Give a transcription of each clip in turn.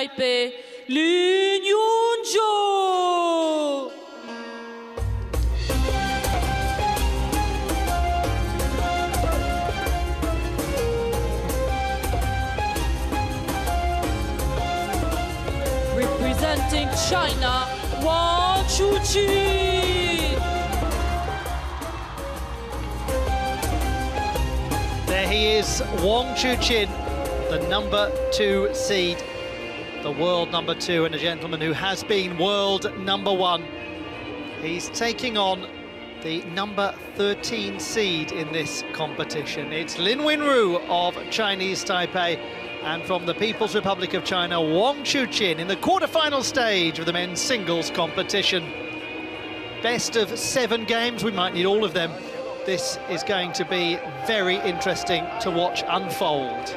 Taipei, Lin Yunzhou. Representing China, Wang Chuqin. There he is, Wang Chuqin, the #2 seed, the world #2, and a gentleman who has been world #1. He's taking on the #13 seed in this competition. It's Lin Wenru of Chinese Taipei, and from the People's Republic of China, Wang Chuqin in the quarterfinal stage of the men's singles competition. Best of 7 games, we might need all of them. This is going to be very interesting to watch unfold.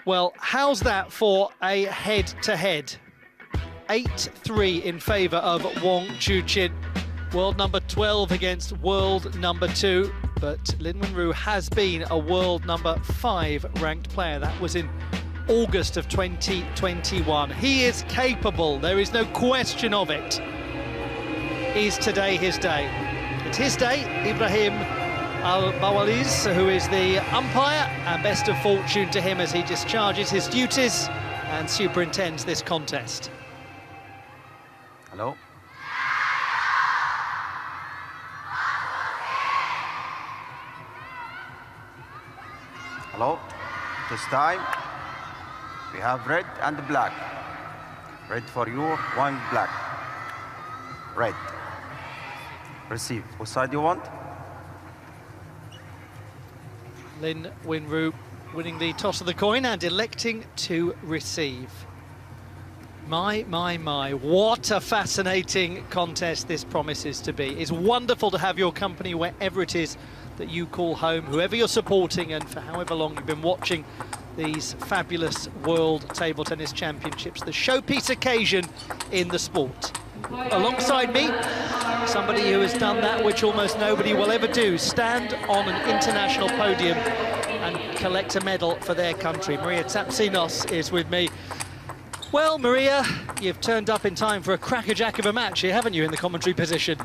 Well, how's that for a head-to-head? 8-3 in favour of Wang Chuqin. World #12 against world #2. But Lin Wenru has been a world #5 ranked player. That was in August of 2021. He is capable, there is no question of it. Is today his day? It's his day. Ibrahim Al-Bawaliz, who is the umpire, and best of fortune to him as he discharges his duties and superintends this contest. Hello. Hello. This time we have red and black. Red for you, one black. Red. Receive. What side you want? Lin Wenru winning the toss of the coin and electing to receive. My, what a fascinating contest this promises to be. It's wonderful to have your company wherever it is that you call home, whoever you're supporting, and for however long you've been watching these fabulous World Table Tennis Championships, the showpiece occasion in the sport. Alongside me, somebody who has done that which almost nobody will ever do, stand on an international podium and collect a medal for their country. Maria Tapsinos is with me. Well, Maria, you've turned up in time for a crackerjack of a match here, haven't you, in the commentary position?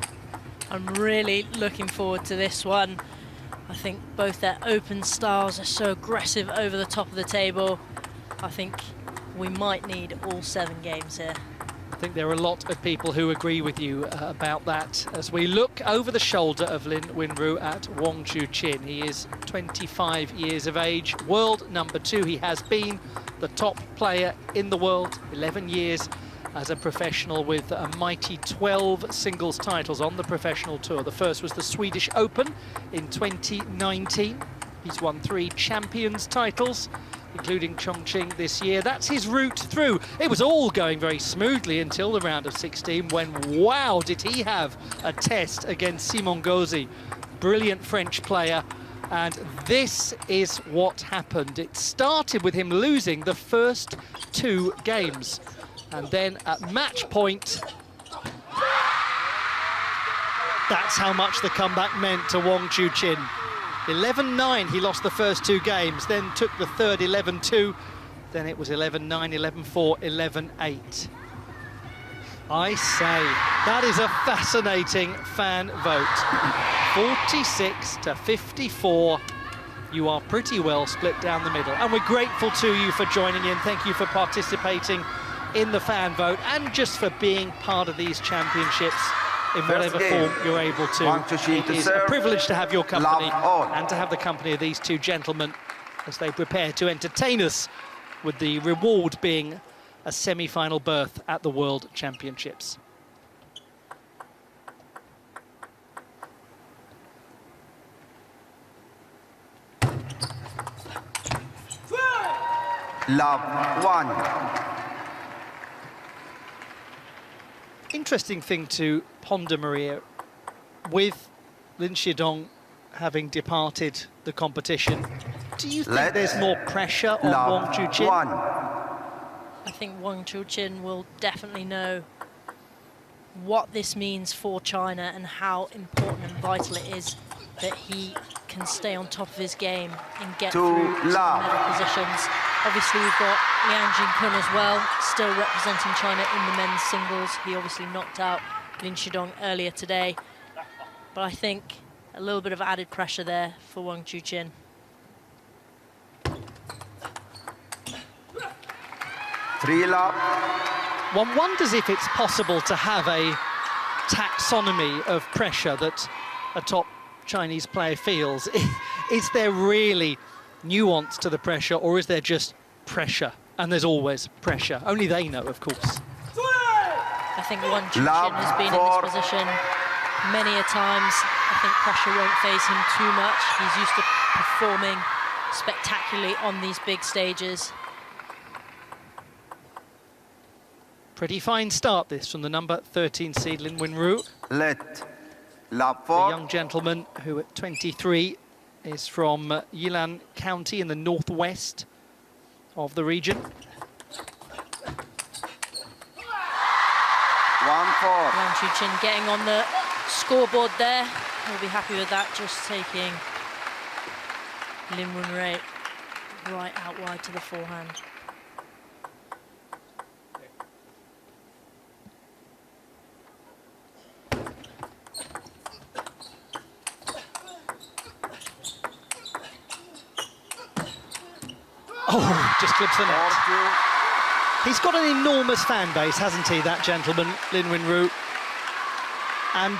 I'm really looking forward to this one. I think both their open styles are so aggressive over the top of the table. I think we might need all 7 games here. I think there are a lot of people who agree with you about that. As we look over the shoulder of Lin Wenru at Wang Chuqin, he is 25 years of age, world #2. He has been the top player in the world, 11 years as a professional with a mighty 12 singles titles on the professional tour. The first was the Swedish Open in 2019. He's won 3 champions titles, including Chongqing this year. That's his route through. It was all going very smoothly until the round of 16 when, wow, did he have a test against Simon Gauzy, brilliant French player. And this is what happened. It started with him losing the first 2 games. And then at match point, that's how much the comeback meant to Wang Chuqin. 11-9, he lost the first 2 games, then took the third 11-2, then it was 11-9, 11-4, 11-8. I say, that is a fascinating fan vote. 46 to 54. You are pretty well split down the middle. And we're grateful to you for joining in. Thank you for participating in the fan vote and just for being part of these championships in whatever form you're able to. It is a privilege to have your company and to have the company of these 2 gentlemen as they prepare to entertain us, with the reward being a semi-final berth at the World Championships. Love 1. Interesting thing to ponder, Maria, with Lin Xidong having departed the competition, do you think there's more pressure on Wang Chuqin? I think Wang Chuqin will definitely know what this means for China and how important and vital it is that he can stay on top of his game and get through to the medal positions. Obviously, we've got Yang Jin-kun as well, still representing China in the men's singles. He obviously knocked out Lin Shidong earlier today. But I think a little bit of added pressure there for Wang Chuqin. Three love. One wonders if it's possible to have a taxonomy of pressure that a top Chinese player feels. Is there really nuance to the pressure, or is there just pressure? And there's always pressure. Only they know, of course. I think Wang Chuqin has been in this position many a times. I think pressure won't faze him too much. He's used to performing spectacularly on these big stages. Pretty fine start, this, from the number 13 seed Lin Wenru. Let. Love The 4. young gentleman who at 23 is from Yilan County in the northwest of the region. 1-4. Wang Chuqin getting on the scoreboard there. He'll be happy with that, just taking Lin Wenru right out wide to the forehand. Oh, just clips the net. He's got an enormous fan base, hasn't he, that gentleman, Lin Wenru? And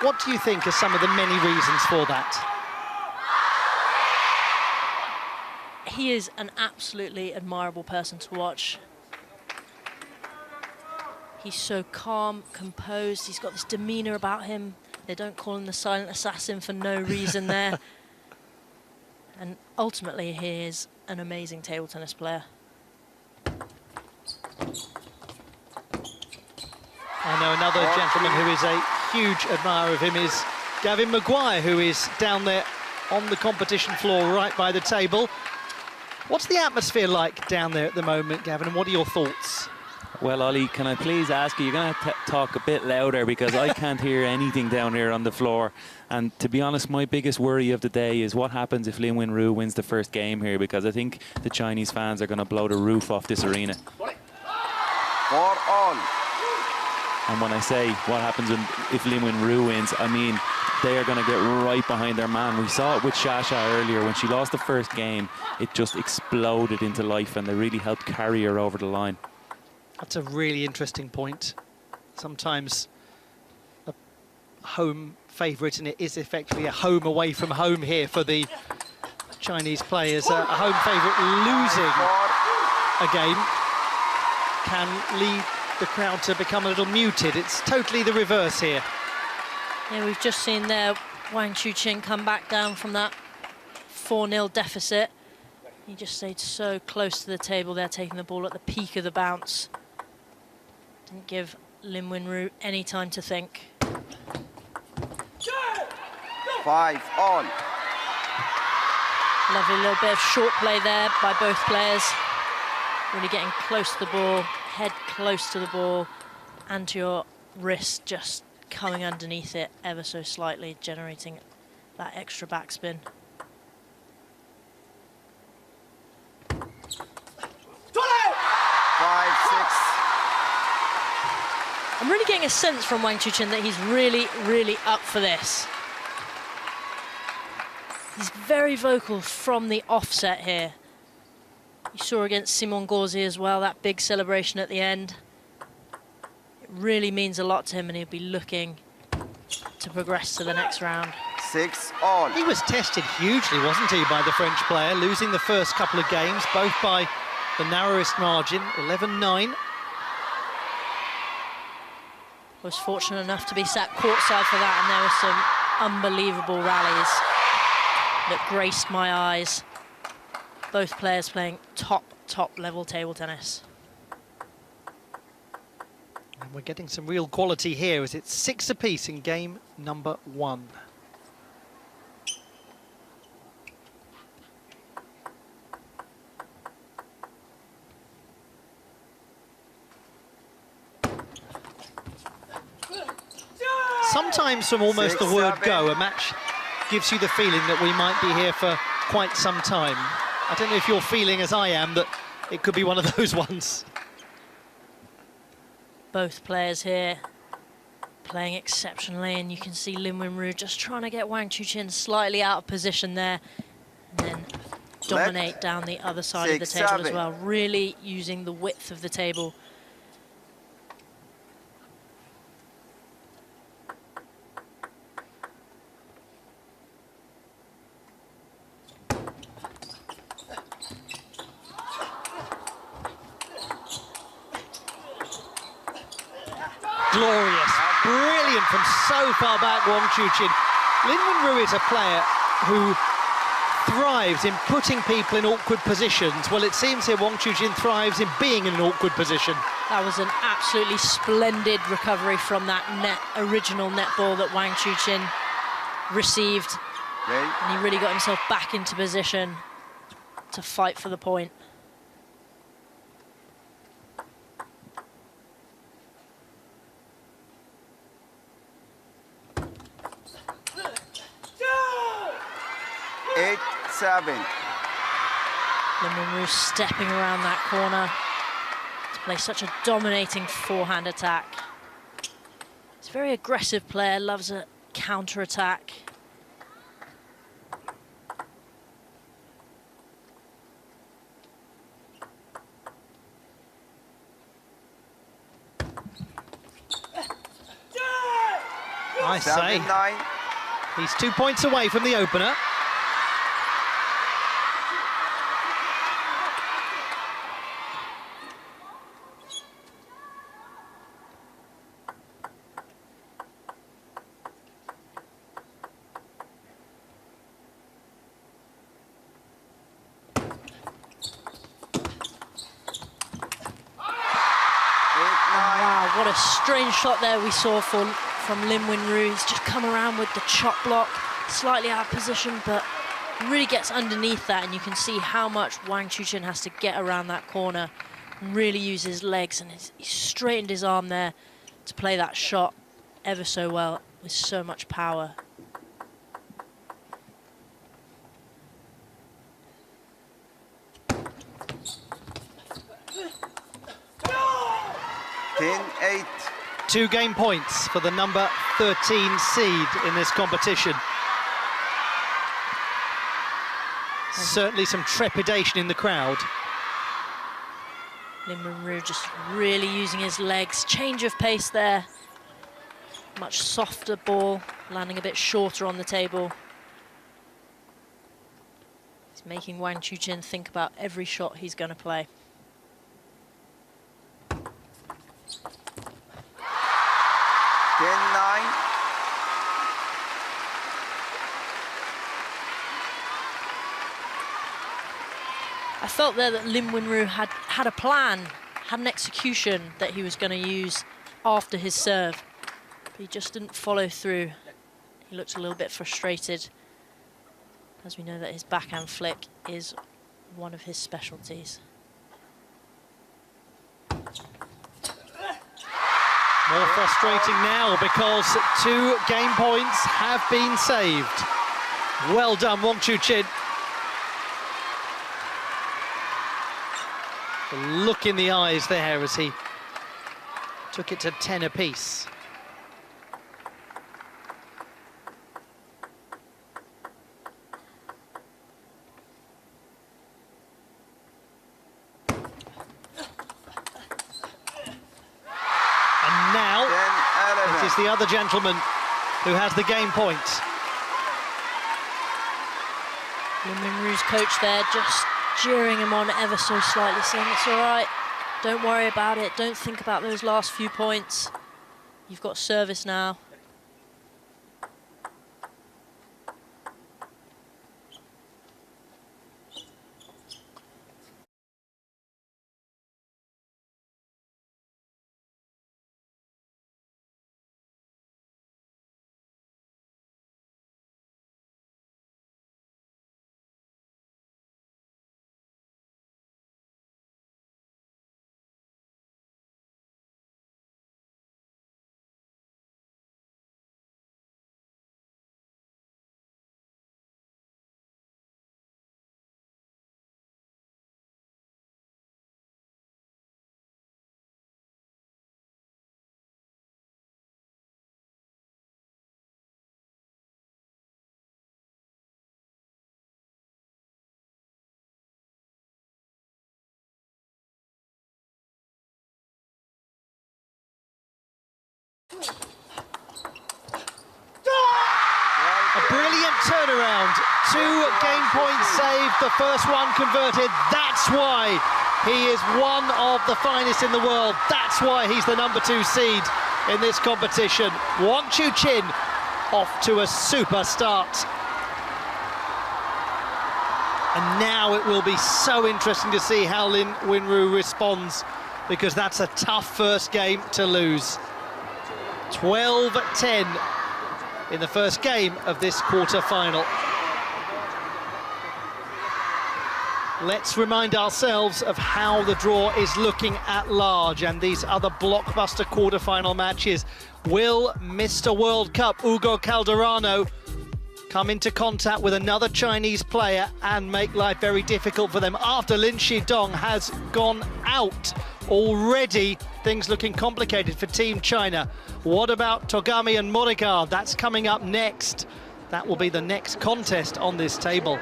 what do you think are some of the many reasons for that? He is an absolutely admirable person to watch. He's so calm, composed. He's got this demeanor about him. They don't call him the silent assassin for no reason there. And ultimately, he is an amazing table tennis player. I know another gentleman who is a huge admirer of him is Gavin Maguire, who is down there on the competition floor right by the table. What's the atmosphere like down there at the moment, Gavin, and what are your thoughts? Well, Ollie, can I please ask you, you're going to talk a bit louder because I can't hear anything down here on the floor. And to be honest, my biggest worry of the day is what happens if Lin Wenru wins the first game here, because I think the Chinese fans are going to blow the roof off this arena. 4-all. And when I say what happens if Lin Wenru wins, I mean they are going to get right behind their man. We saw it with Shasha earlier. When she lost the first game, it just exploded into life and they really helped carry her over the line. That's a really interesting point. Sometimes a home favourite, and it is effectively a home away from home here for the Chinese players. A home favourite losing a game can lead the crowd to become a little muted. It's totally the reverse here. Yeah, we've just seen there Wang Chuqin come back down from that 4-0 deficit. He just stayed so close to the table there, taking the ball at the peak of the bounce. Didn't give Lin Wenru any time to think. 5-all. Lovely little bit of short play there by both players. Really getting close to the ball, head close to the ball, and to your wrist just coming underneath it ever so slightly, generating that extra backspin. I'm really getting a sense from Wang Chuqin that he's really, really up for this. He's very vocal from the offset here. You saw against Simon Gauzy as well, that big celebration at the end. It really means a lot to him and he'll be looking to progress to the next round. 6-all. He was tested hugely, wasn't he, by the French player, losing the first couple of games, both by the narrowest margin, 11-9. Was fortunate enough to be sat courtside for that, and there were some unbelievable rallies that graced my eyes. Both players playing top level table tennis. And we're getting some real quality here as it's 6 apiece in game number 1. Sometimes from almost the word go, a match gives you the feeling that we might be here for quite some time. I don't know if you're feeling as I am that it could be one of those ones. Both players here playing exceptionally, and you can see Lin Wenru just trying to get Wang Chuqin slightly out of position there, and then dominate down the other side of the table as well, really using the width of the table. Glorious, brilliant from so far back, Wang Chuqin. Lin Wenru is a player who thrives in putting people in awkward positions. Well, it seems here Wang Chuqin thrives in being in an awkward position. That was an absolutely splendid recovery from that original net ball that Wang Chuqin received. And he really got himself back into position to fight for the point. Seven. Lin Wenru stepping around that corner to play such a dominating forehand attack. He's a very aggressive player, loves a counter-attack. I say, 7-9. He's 2 points away from the opener. Wow, what a strange shot there we saw from Lin Wenru. He's just come around with the chop block, slightly out of position, but really gets underneath that, and you can see how much Wang Chuqin has to get around that corner and really use his legs, and he straightened his arm there to play that shot ever so well with so much power. Eight. 2 game points for the number 13 seed in this competition. Certainly some trepidation in the crowd. Lin Wenru just really using his legs. Change of pace there. Much softer ball, landing a bit shorter on the table. He's making Wang Chuqin think about every shot he's going to play. I felt there that Lin Wenru had a plan, had an execution that he was going to use after his serve, but he just didn't follow through. He looked a little bit frustrated, as we know that his backhand flick is one of his specialties. More frustrating now because 2 game points have been saved. Well done, Wang Chuqin. The look in the eyes there as he took it to 10 apiece. And now it is the other gentleman who has the game point. Lin Wenru's coach there just jeering him on ever so slightly, saying it's all right, don't worry about it, don't think about those last few points. You've got service now. A brilliant turnaround. 2 game points saved, the first one converted. That's why he is one of the finest in the world. That's why he's the #2 seed in this competition. Wang Chuqin off to a super start. And now it will be so interesting to see how Lin Winru responds, because that's a tough first game to lose. 12-10 in the first game of this quarter-final. Let's remind ourselves of how the draw is looking at large and these other blockbuster quarter-final matches. Will Mr. World Cup Ugo Calderano come into contact with another Chinese player and make life very difficult for them after Lin Shidong has gone out? Already things looking complicated for Team China. What about Togami and Morikawa? That's coming up next. That will be the next contest on this table,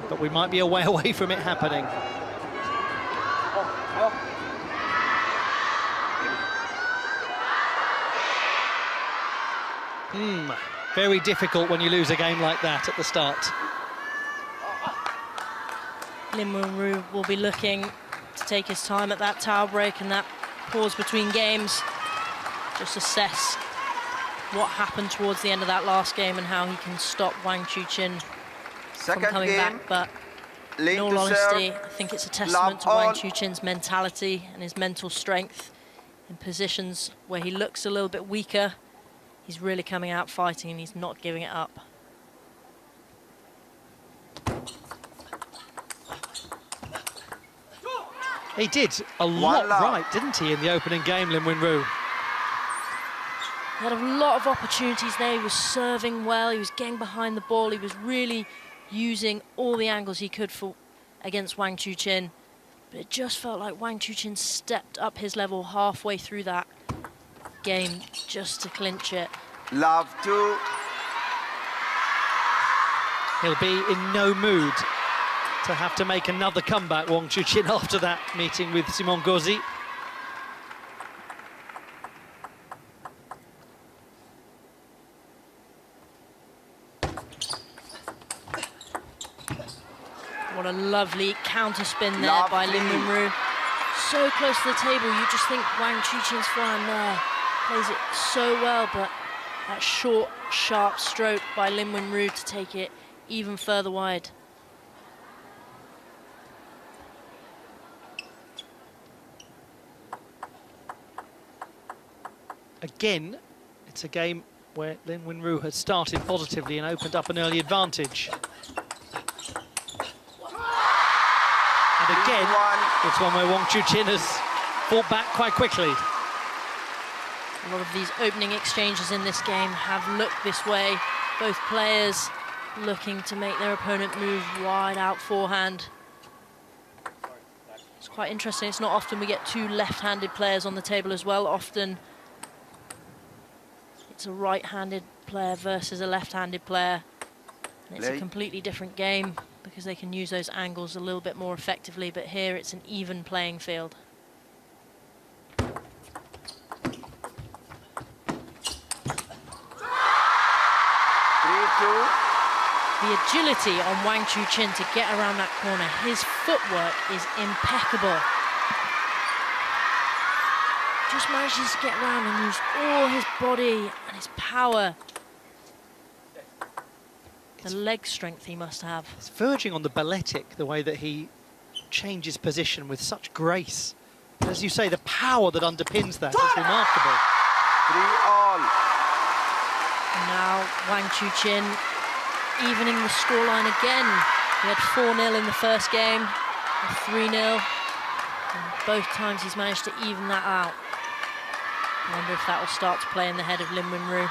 but we might be a way away from it happening. Very difficult when you lose a game like that at the start. Lin Winru will be looking to take his time at that towel break and that pause between games. Just assess what happened towards the end of that last game and how he can stop Wang Chuqin from coming back. But in all honesty, I think it's a testament to Wang Chuqin's mentality and his mental strength. In positions where he looks a little bit weaker, he's really coming out fighting and he's not giving it up. He did a lot right, didn't he, in the opening game, Lin Winru? He had a lot of opportunities there. He was serving well, he was getting behind the ball, he was really using all the angles he could for against Wang Chuqin. But it just felt like Wang Chuqin stepped up his level halfway through that game just to clinch it. Love to. He'll be in no mood to have to make another comeback, Wang Chuqin, after that meeting with Simon Gauzy. What a lovely counter spin there by Lin Winru. So close to the table, you just think Wang Chuqin's flying there. Plays it so well, but that short, sharp stroke by Lin Winru to take it even further wide. Again, it's a game where Lin Winru has started positively and opened up an early advantage. And again, it's one where Wang Chuqin has fought back quite quickly. A lot of these opening exchanges in this game have looked this way. Both players looking to make their opponent move wide out forehand. It's quite interesting. It's not often we get two left-handed players on the table as well. Often it's a right-handed player versus a left-handed player. And it's a completely different game because they can use those angles a little bit more effectively. But here it's an even playing field. The agility on Wang Chuqin to get around that corner. His footwork is impeccable. Just manages to get around and use all his body and his power. The leg strength he must have. It's verging on the balletic, the way that he changes position with such grace. As you say, the power that underpins that is remarkable. 3-all. Now Wang Chuqin evening the scoreline again. He had 4-0 in the first game, 3-0, and both times he's managed to even that out. I wonder if that will start to play in the head of Lin Winru.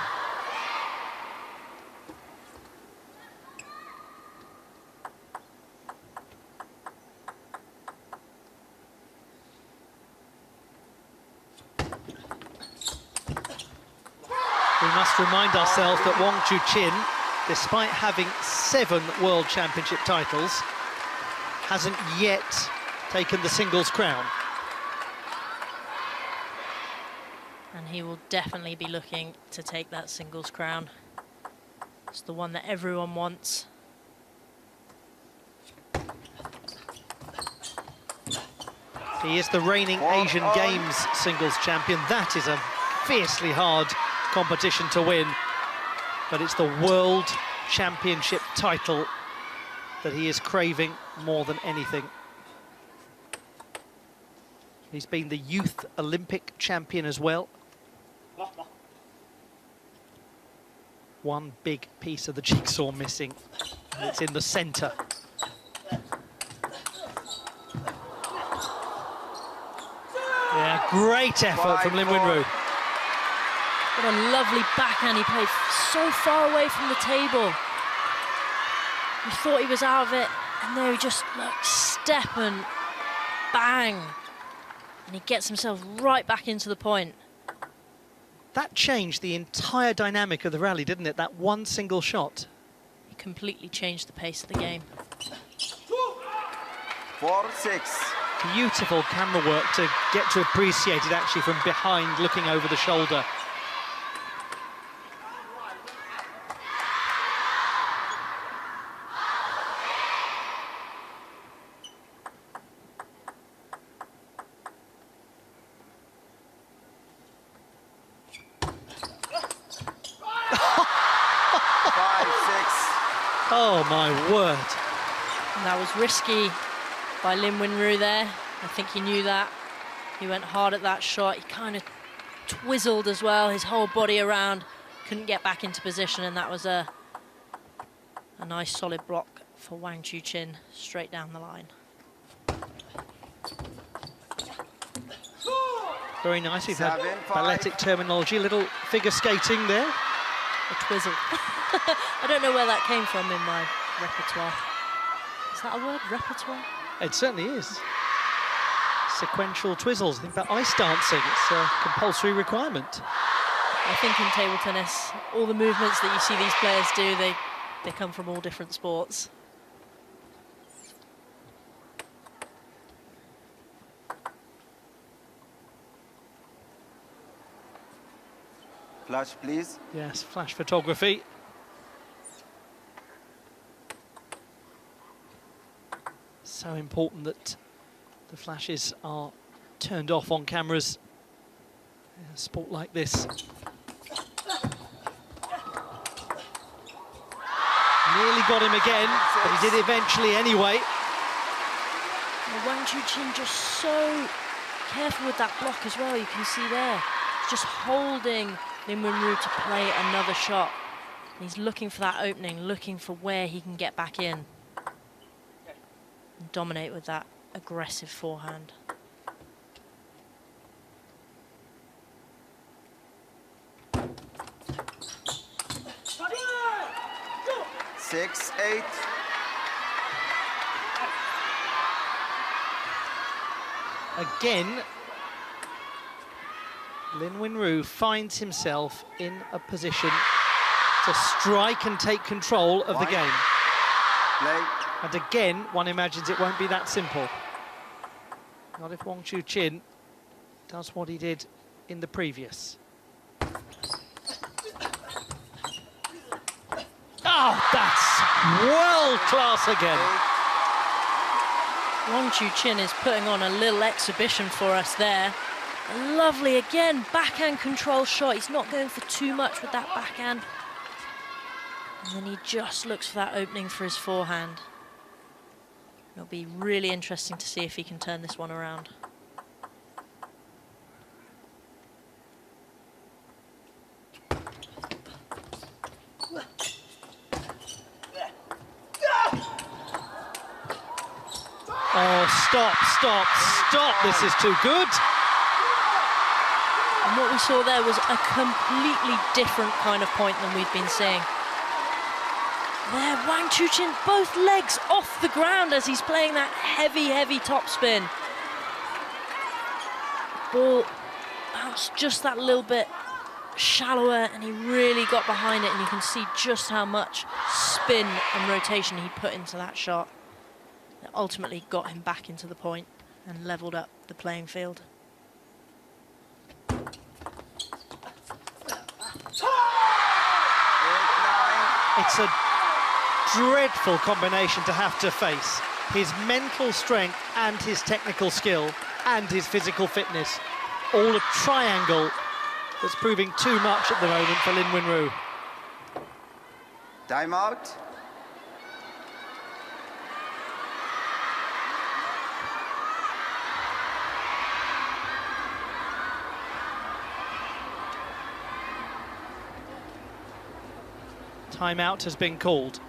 We must remind ourselves that Wang Chuqin, despite having 7 World Championship titles, hasn't yet taken the singles crown. And he will definitely be looking to take that singles crown. It's the one that everyone wants. He is the reigning Asian Games singles champion. That is a fiercely hard competition to win. But it's the World Championship title that he is craving more than anything. He's been the Youth Olympic champion as well. One big piece of the jigsaw missing. It's in the centre. Yeah, great effort from Lin Winru. What a lovely backhand he played, so far away from the table. You thought he was out of it, and there he just, look, step and bang. And he gets himself right back into the point. That changed the entire dynamic of the rally, didn't it? That one single shot. He completely changed the pace of the game. 4-6. Beautiful camera work to get to appreciate it actually from behind, looking over the shoulder. Oh, my word. And that was risky by Lin Winru there. I think he knew that. He went hard at that shot. He kind of twizzled as well, his whole body around. Couldn't get back into position, and that was a nice solid block for Wang Chuqin straight down the line. Very nice. We've had balletic terminology, a little figure skating there. A twizzle. I don't know where that came from in my repertoire. Is that a word, repertoire? It certainly is. Sequential twizzles. Think about ice dancing. It's a compulsory requirement. I think in table tennis, all the movements that you see these players do, they come from all different sports. Flash, please. Yes, flash photography. So important that the flashes are turned off on cameras in a sport like this. Nearly got him again, but he did eventually anyway. Well, Wang Chuqin just so careful with that block as well, you can see there. He's just holding Lin Winru to play another shot. He's looking for that opening, looking for where he can get back in. And dominate with that aggressive forehand. Six, 8. Again, Lin Winru finds himself in a position to strike and take control of the game. Play. And again, one imagines it won't be that simple. Not if Wang Chuqin does what he did in the previous. Oh, that's world class again. Wang Chuqin is putting on a little exhibition for us there. A lovely, again, backhand control shot. He's not going for too much with that backhand. And then he just looks for that opening for his forehand. It'll be really interesting to see if he can turn this one around. Oh, stop, stop, stop. This is too good. And what we saw there was a completely different kind of point than we've been seeing. There, Wang Chuqin, both legs off the ground as he's playing that heavy, heavy topspin. Ball bounced just that little bit shallower, and he really got behind it, and you can see just how much spin and rotation he put into that shot. It ultimately got him back into the point and leveled up the playing field. It's a dreadful combination to have to face. His mental strength and his technical skill and his physical fitness. All a triangle that's proving too much at the moment for Lin Wenru. Time out. Timeout has been called.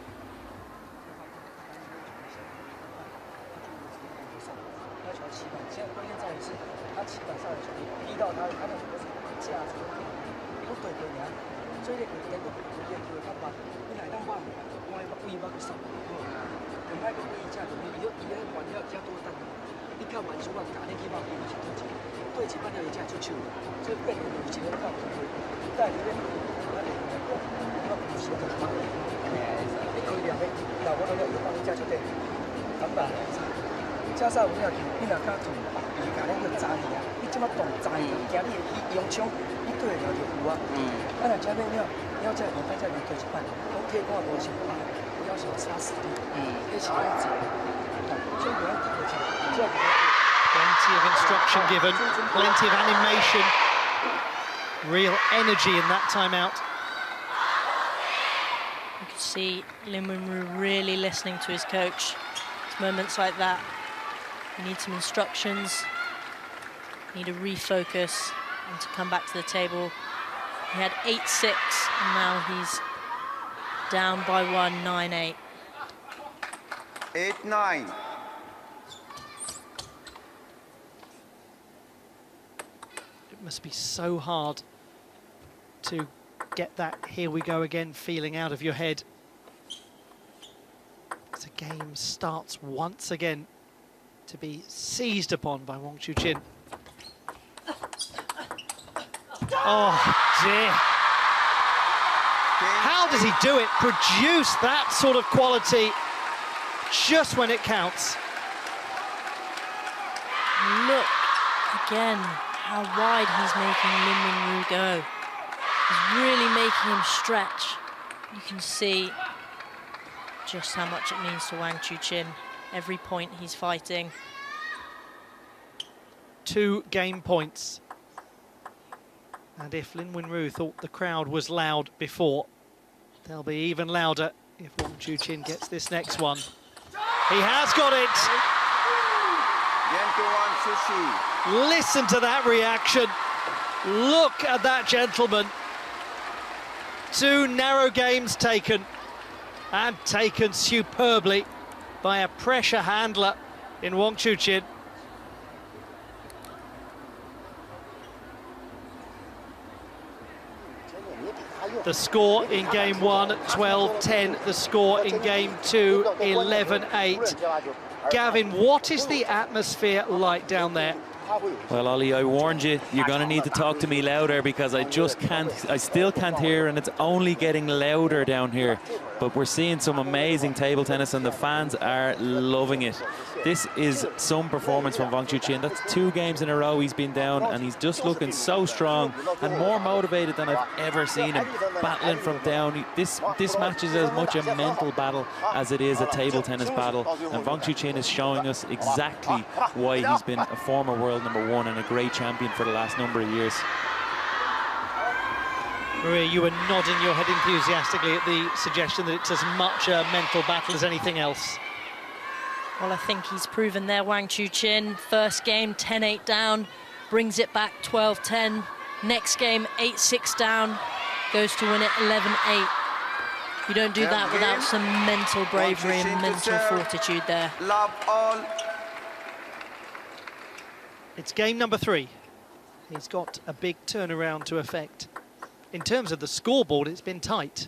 Plenty of instruction given, plenty of animation, real energy in that timeout. You can see Lin Wenru really listening to his coach. It's moments like that. You need some instructions, you need to refocus and to come back to the table. He had 8-6 and now he's down by 1, 9-8. 8-9. It must be so hard to get that here we go again feeling out of your head. The game starts once again to be seized upon by Wang Chuqin. Oh dear. How does he do it? Produce that sort of quality just when it counts. Look again how wide he's making Lin Wenru go. He's really making him stretch. You can see just how much it means to Wang Chuqin. Every point he's fighting. 2 game points. And if Lin Wenru thought the crowd was loud before, they'll be even louder if Wang Chuqin gets this next one. He has got it! Listen to that reaction. Look at that gentleman. 2 narrow games taken, and taken superbly by a pressure handler in Wang Chuqin. The score in game 1, 12-10. The score in game 2, 11-8. Gavin, what is the atmosphere like down there? Well, Ollie, I warned you, you're going to need to talk to me louder because I just can't, I still can't hear, and it's only getting louder down here. But we're seeing some amazing table tennis and the fans are loving it. This is some performance from Wang Chuqin. That's 2 games in a row he's been down, and he's just looking so strong and more motivated than I've ever seen him, battling from down. This match is as much a mental battle as it is a table tennis battle, and Wang Chuqin is showing us exactly why he's been a former world #1 and a great champion for the last number of years. Maria, you were nodding your head enthusiastically at the suggestion that it's as much a mental battle as anything else. Well, I think he's proven there, Wang Chuqin. First game, 10-8 down, brings it back 12-10. Next game, 8-6 down, goes to win it 11-8. You don't do that without some mental bravery and mental fortitude there. Love all. It's game number 3. He's got a big turnaround to effect. In terms of the scoreboard, it's been tight.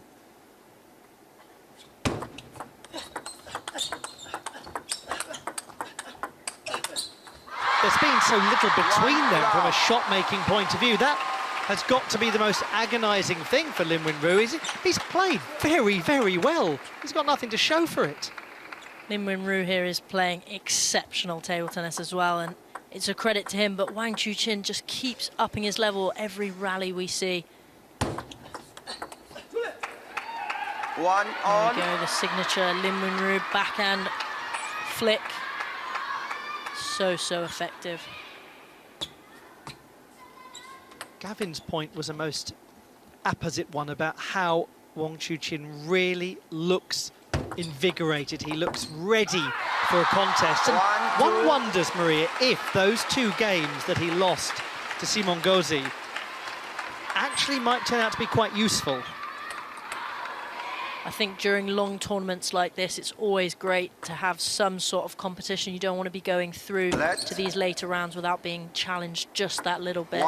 There's been so little between them from a shot-making point of view. That has got to be the most agonising thing for Lin Wenru. He's played very, very well. He's got nothing to show for it. Lin Wenru here is playing exceptional table tennis as well, and it's a credit to him, but Wang Chuqin just keeps upping his level every rally we see. 1 There on. we go, the signature Lin Wenru backhand flick. So effective. Gavin's point was a most apposite one about how Wang Chuqin really looks invigorated. He looks ready for a contest. And one wonders, Maria, if those 2 games that he lost to Simon Gauzy actually might turn out to be quite useful. I think during long tournaments like this, it's always great to have some sort of competition. You don't want to be going through to these later rounds without being challenged just that little bit.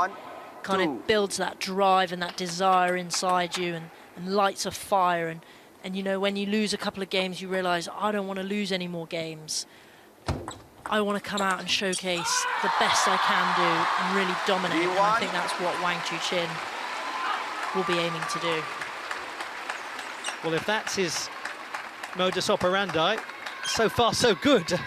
Kind of builds that drive and that desire inside you and lights a fire. And you know, when you lose a couple of games, you realise, I don't want to lose any more games. I want to come out and showcase the best I can do and really dominate. And I think that's what Wang Chuqin will be aiming to do. Well, if that's his modus operandi, so far so good.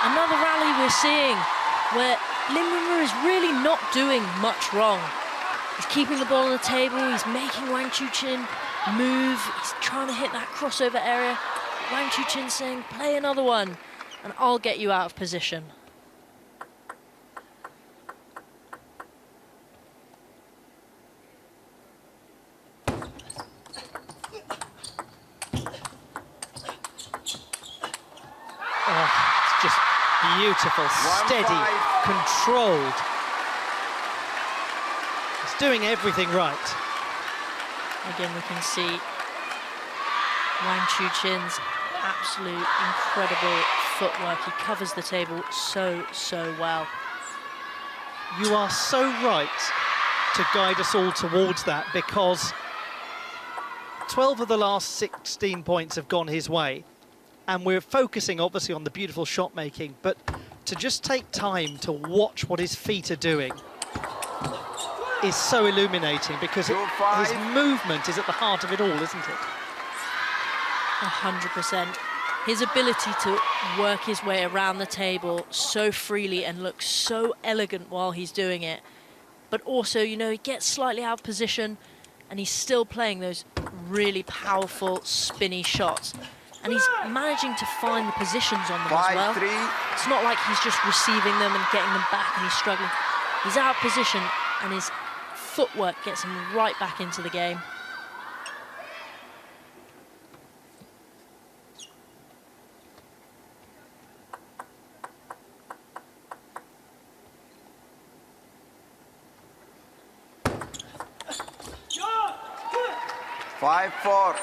Another rally we're seeing where Lin Wenru is really not doing much wrong. He's keeping the ball on the table, he's making Wang Chuqin move, he's trying to hit that crossover area. Wang Chuqin saying, play another one, and I'll get you out of position. Beautiful, steady, controlled. It's doing everything right. Again, we can see Wang Chuqin's absolute incredible footwork. He covers the table so well. You are so right to guide us all towards that, because 12 of the last 16 points have gone his way. And we're focusing, obviously, on the beautiful shot making, but to just take time to watch what his feet are doing is so illuminating, because his movement is at the heart of it all, isn't it? 100%. His ability to work his way around the table so freely and look so elegant while he's doing it. But also, you know, he gets slightly out of position and he's still playing those really powerful, spinny shots. And he's managing to find the positions on them as well. It's not like he's just receiving them and getting them back and he's struggling. He's out of position and his footwork gets him right back into the game. Five, 4.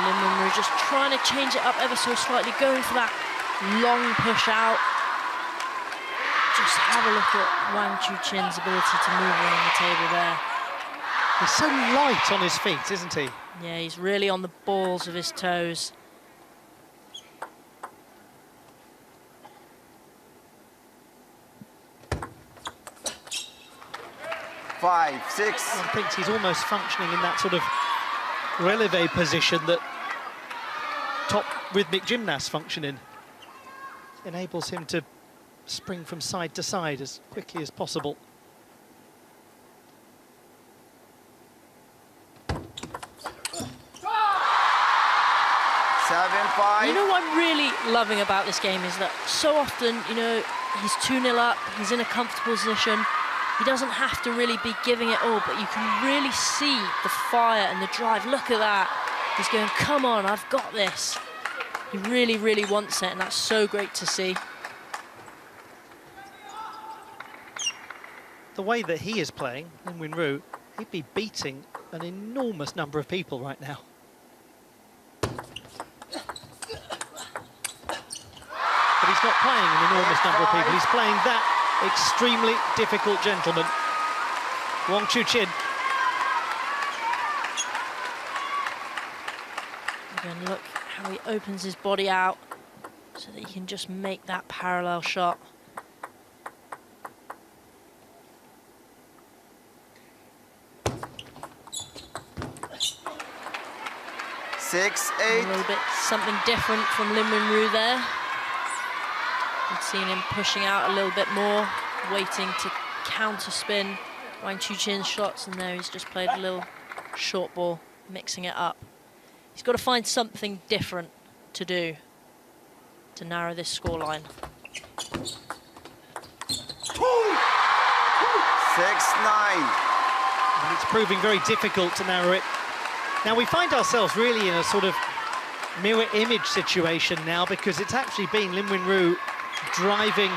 Lin Wenru just trying to change it up ever so slightly, going for that long push out. Just have a look at Wang Chuqin's ability to move around the table there. He's so light on his feet, isn't he? Yeah, he's really on the balls of his toes. Five, 6. One thinks he's almost functioning in that sort of releve position that top rhythmic gymnasts function in. Enables him to spring from side to side as quickly as possible. Seven, 5. You know what I'm really loving about this game is that so often, you know, he's 2-0 up, he's in a comfortable position. He doesn't have to really be giving it all, but you can really see the fire and the drive. Look at that. He's going, come on, I've got this. He really, really wants it, and that's so great to see. The way that he is playing, Lin Wenru, he'd be beating an enormous number of people right now. But he's He's not playing an enormous number of people. He's playing that extremely difficult gentleman, Wang Chuqin. Again, look how he opens his body out so that he can just make that parallel shot. A little bit something different from Lin Wenru there. We've seen him pushing out a little bit more, waiting to counter spin Wang Chuqin's shots, and there he's just played a little short ball, mixing it up. He's got to find something different to do to narrow this scoreline. 6-9. And it's proving very difficult to narrow it. Now we find ourselves really in a sort of mirror image situation now, because it's actually been Lin Wenru driving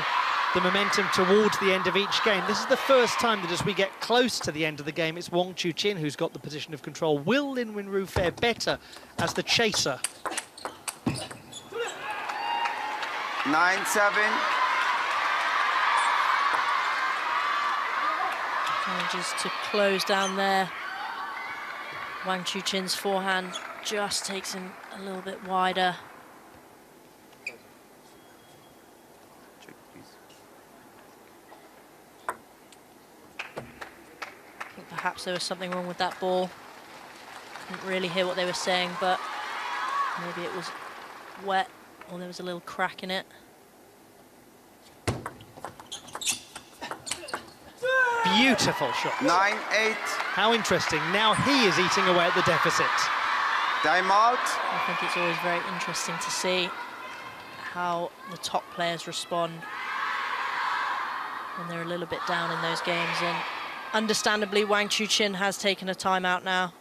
the momentum towards the end of each game. This is the first time that as we get close to the end of the game, it's Wang Chuqin who's got the position of control. Will Lin Wenru fare better as the chaser? 9-7. Manages to close down there. Wang Chuqin's forehand just takes him a little bit wider. I think perhaps there was something wrong with that ball. Couldn't really hear what they were saying, but maybe it was wet or there was a little crack in it. Beautiful shot. 9-8. How interesting. Now he is eating away at the deficit. Timeout. I think it's always very interesting to see how the top players respond when they're a little bit down in those games. And understandably, Wang Chuqin has taken a timeout now.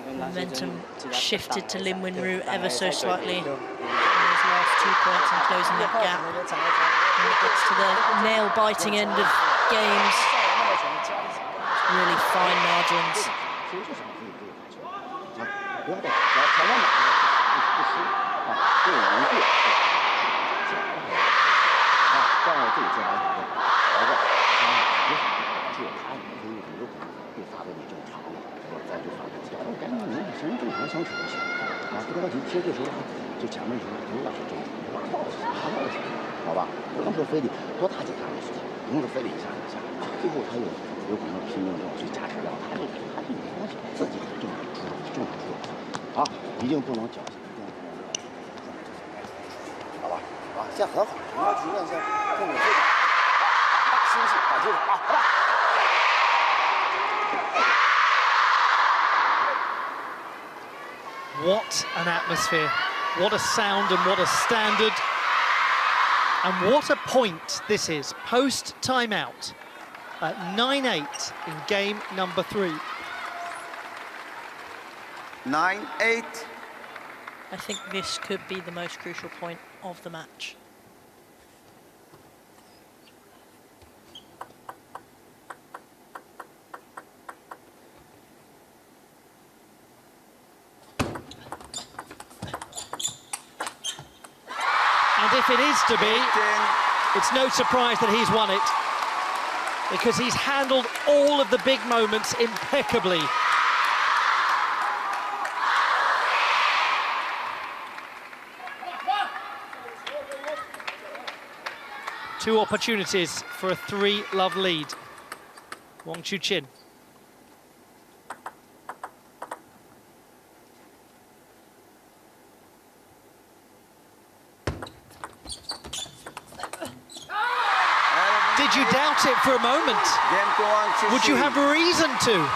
Momentum shifted to Lin Wenru ever so slightly in his last 2 points and closing that gap. When it gets to the nail-biting end of games, really fine margins. What an atmosphere, what a sound and what a standard. And what a point this is, post-timeout at 9-8 in game number 3. 9-8. I think this could be the most crucial point of the match. And if it is to be, it's no surprise that he's won it, because he's handled all of the big moments impeccably. Two opportunities for a 3-love lead. Wang Chuqin. Did you doubt it for a moment? Would you have reason to?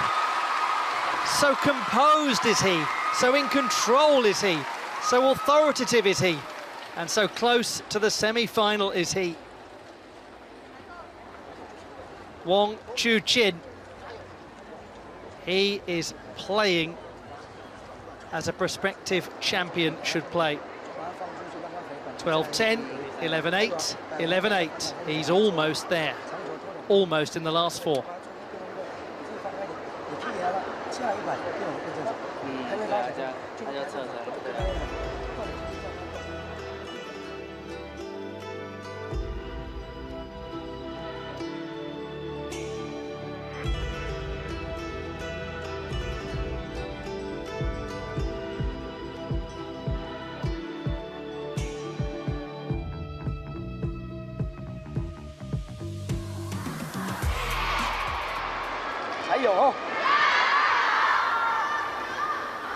So composed is he, so in control is he, so authoritative is he, and so close to the semi-final is he. Wang Chuqin, he is playing as a prospective champion should play. 12-10, 11-8, 11-8. He's almost there, almost in the last 4.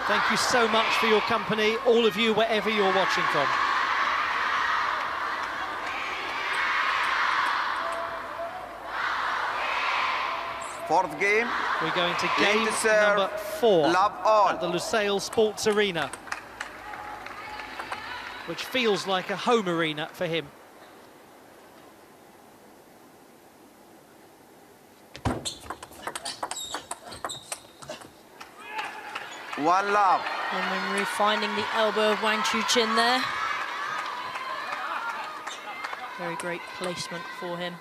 Thank you so much for your company, all of you, wherever you're watching from. Fourth game. We're going to Lane game to serve. number 4 Love all. at the Lusail Sports Arena, which feels like a home arena for him. One love. Lin Wenru finding the elbow of Wang Chuqin there. Very great placement for him.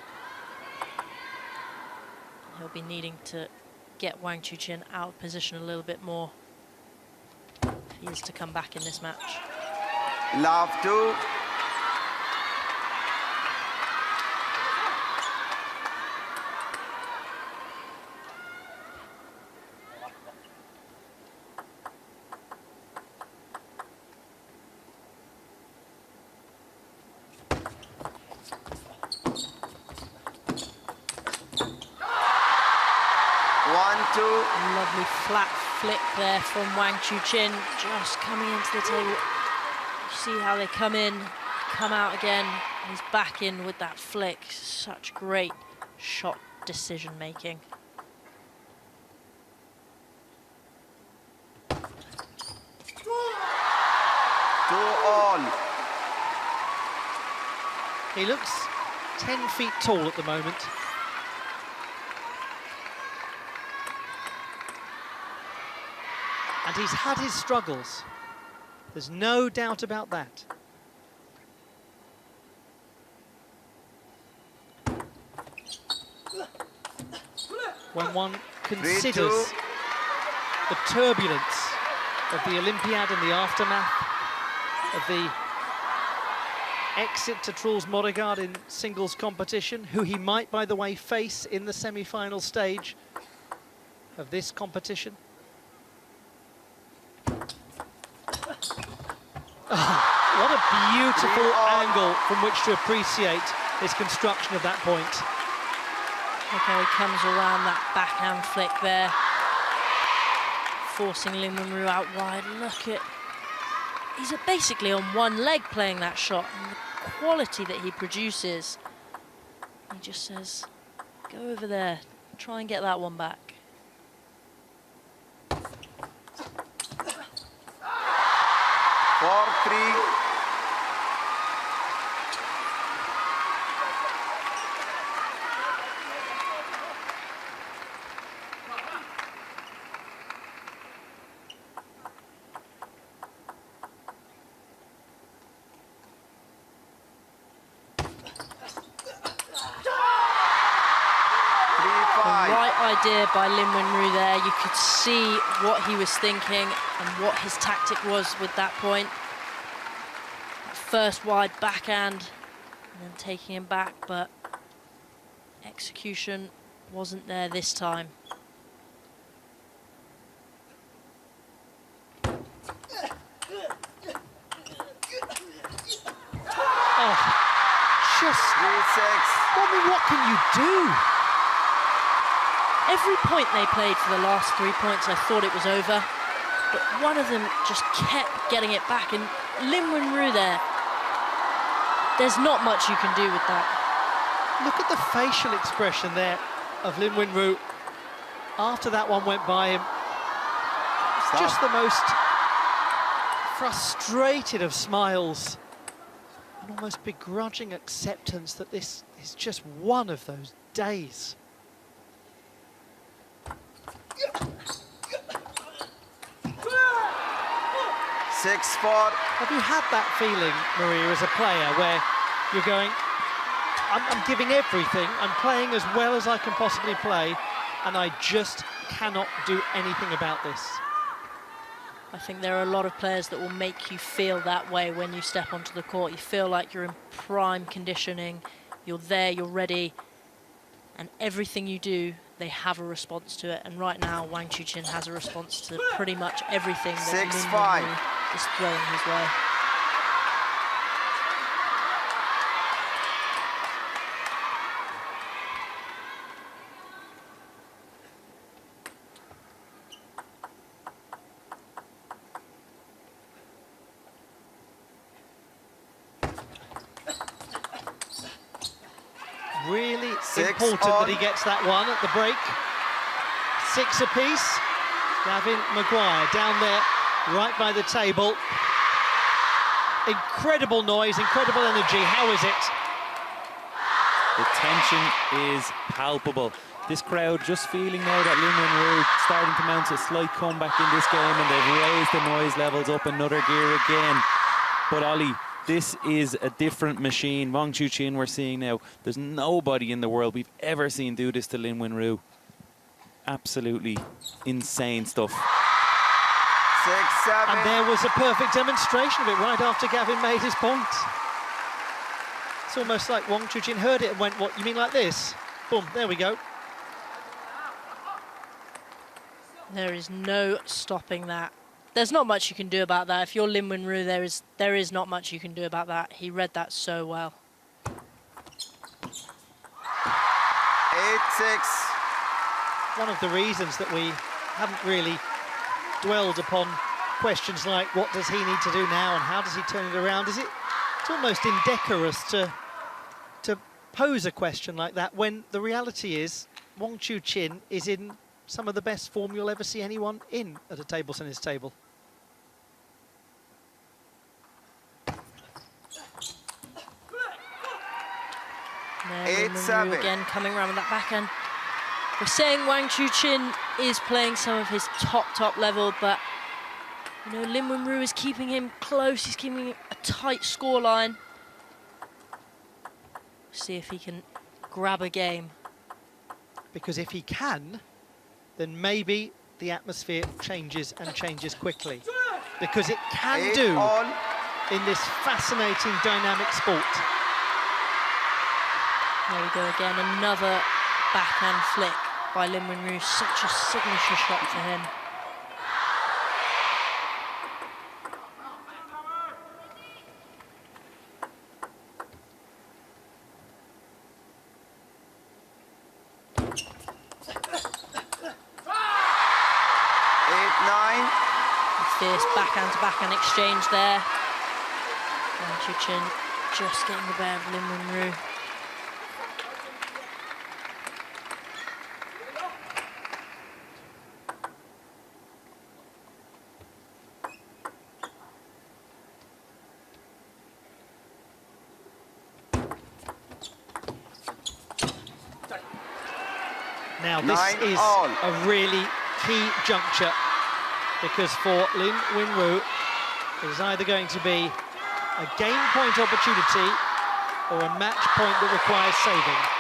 He'll be needing to get Wang Chuqin out of position a little bit more if he is to come back in this match. Love 2. Lovely flat flick there from Wang Chuqin, just coming into the table. You see how they come in, come out again, and he's back in with that flick. Such great shot decision making. Two all. He looks 10 feet tall at the moment. And he's had his struggles. There's no doubt about that. When one considers the turbulence of the Olympiad and the aftermath of the exit to Truls Moregard in singles competition, who he might, by the way, face in the semi-final stage of this competition. Oh, what a beautiful angle from which to appreciate his construction of that point. Look how he comes around that backhand flick there, forcing Lin Wenru out wide. Look at, he's basically on one leg playing that shot, and the quality that he produces. He just says, go over there, try and get that one back. 4-3. Right idea by Lin Wenru there. You could see what he was thinking and what his tactic was with that point. First wide backhand and then taking him back, but execution wasn't there this time. Oh, just 3-6. I mean, what can you do? Every point they played for the last 3 points, I thought it was over. But one of them just kept getting it back. And Lin Wenru there, there's not much you can do with that. Look at the facial expression there of Lin Wenru after that one went by him. It's just the most frustrated of smiles. An almost begrudging acceptance that this is just one of those days. Have you had that feeling, Maria, as a player, where you're going, I'm giving everything, I'm playing as well as I can possibly play, and I just cannot do anything about this? I think there are a lot of players that will make you feel that way when you step onto the court. You feel like you're in prime conditioning, you're there, you're ready, and everything you do, they have a response to it. And right now, Wang Chuqin has a response to pretty much everything that Lin Wenru is throwing his way. important that he gets that one at the break. 6 apiece. Gavin Maguire down there, right by the table. Incredible noise, incredible energy. How is it? The tension is palpable. This crowd just feeling now that Lin Wenru starting to mount a slight comeback in this game, and they've raised the noise levels up another gear again. But Ollie, this is a different machine. Wang Chuqin we're seeing now. There's nobody in the world we've ever seen do this to Lin Wenru. Absolutely insane stuff. 6, 7. And there was a perfect demonstration of it right after Gavin made his point. It's almost like Wang Chuqin heard it and went, what, you mean like this? Boom, there we go. There is no stopping that. There's not much you can do about that. If you're Lin Wenru, there is not much you can do about that. He read that so well. 8, 6. One of the reasons that we haven't really dwelled upon questions like what does he need to do now and how does he turn it around, is it's almost indecorous to pose a question like that when the reality is Wang Chuqin is in some of the best form you'll ever see anyone in at a table tennis table. Lin Wenru again coming around with that backhand. We're saying Wang Chuqin is playing some of his top level, but you know, Lin Wenru is keeping him close. He's keeping a tight scoreline. See if he can grab a game. Because if he can, then maybe the atmosphere changes and changes quickly. Because it can do in this fascinating, dynamic sport. There we go again, another backhand flick by Lin Wenru. Such a signature shot for him. Fierce backhand-to-backhand exchange there. And Chuqin just getting the better of Lin Wenru. Now this is a really key juncture, because for Lin Wenru, it is either going to be a game point opportunity or a match point that requires saving.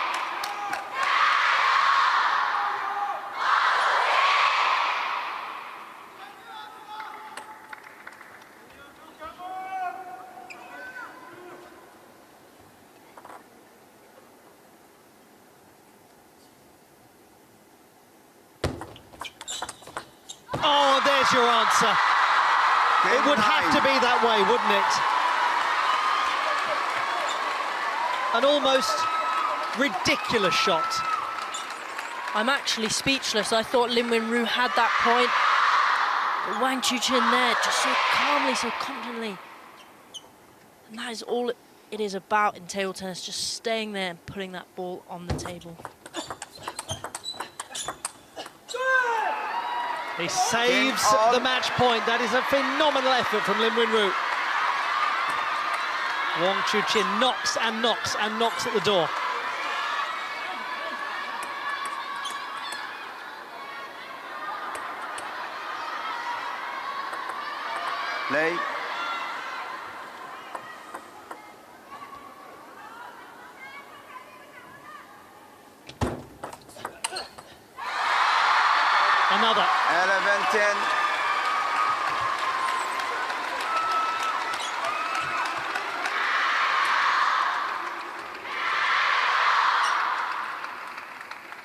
Oh, there's your answer. It would have to be that way, wouldn't it? An almost ridiculous shot. I'm actually speechless. I thought Lin Wenru had that point. But Wang Chuqin there, just so calmly, so confidently. And that is all it is about in table tennis, just staying there and putting that ball on the table. He saves the match point. That is a phenomenal effort from Lin Wenru. Wang Chuqin knocks and knocks and knocks at the door. Play. Another. 11-10.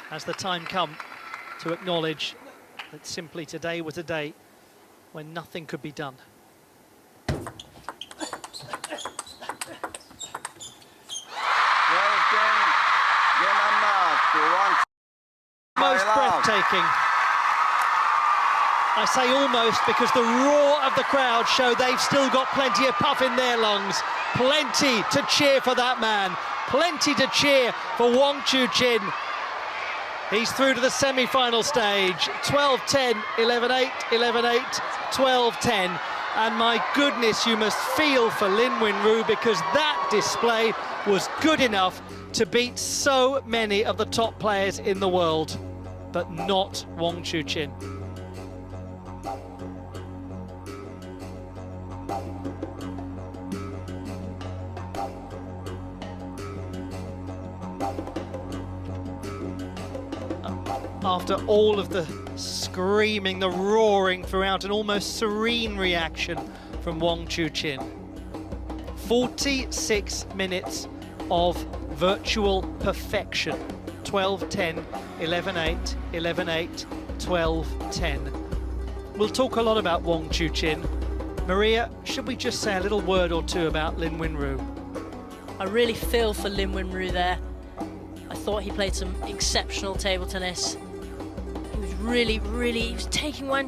Has the time come to acknowledge that simply today was a day when nothing could be done? Most breathtaking. I say almost because the roar of the crowd show they've still got plenty of puff in their lungs, plenty to cheer for that man, Plenty to cheer for Wang Chuqin. He's through to the semi-final stage. 12-10, 11-8, 11-8, 12-10. And my goodness, you must feel for Lin Wenru, because that display was good enough to beat so many of the top players in the world, but not Wang Chuqin. After all of the screaming, the roaring throughout, an almost serene reaction from Wang Chuqin. 46 minutes of virtual perfection. 12-10, 11-8, 11-8, 12-10. We'll talk a lot about Wang Chuqin. Maria, should we just say a little word or two about Lin Wenru? I really feel for Lin Wenru there. I thought he played some exceptional table tennis. He was he was taking Wang